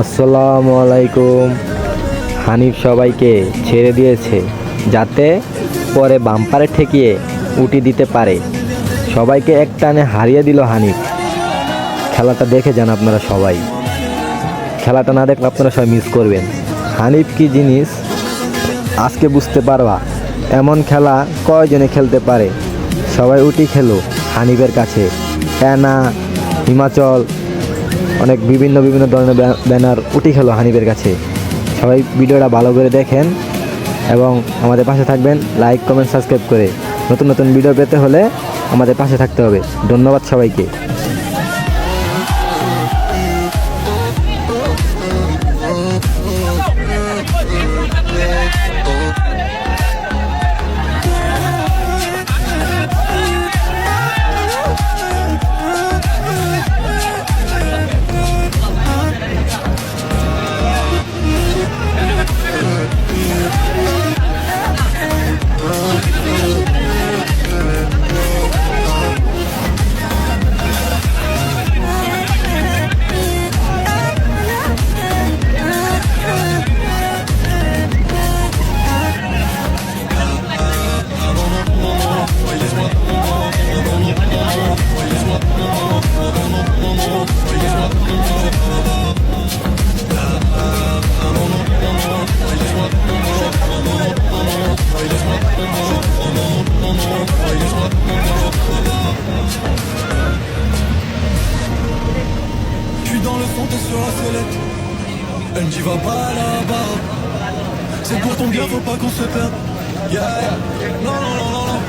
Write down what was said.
আসসালামু আলাইকুম। হানিফ সবাইকে ছেড়ে দিয়েছে যাতে পরে বাম্পারে ঠেকিয়ে উটি দিতে পারে। সবাইকে এক টানে হারিয়ে দিল হানিফ। খেলাটা দেখে যান আপনারা সবাই। খেলাটা না দেখলে আপনারা সবাই মিস করবেন। হানিফ কি জিনিস আজকে বুঝতে পারবা। এমন খেলা কয়জনে খেলতে পারে। সবাই উটি খেলো হানিফের কাছে। না হিমাচল অনেক বিভিন্ন বিভিন্ন ধরনের ব্যানার উঠি খেলো হানিফের কাছে। সবাই ভিডিওটা ভালো করে দেখেন এবং আমাদের পাশে থাকবেন লাইক কমেন্ট সাবস্ক্রাইব করে। নতুন নতুন ভিডিও পেতে হলে আমাদের পাশে থাকতে হবে। ধন্যবাদ সবাইকে। Je suis dans le son, t'es sur la sellette. Elle me dit va pas là-bas. C'est pour ton bien, faut pas qu'on se perde. Yeah, non, non, non, non, non.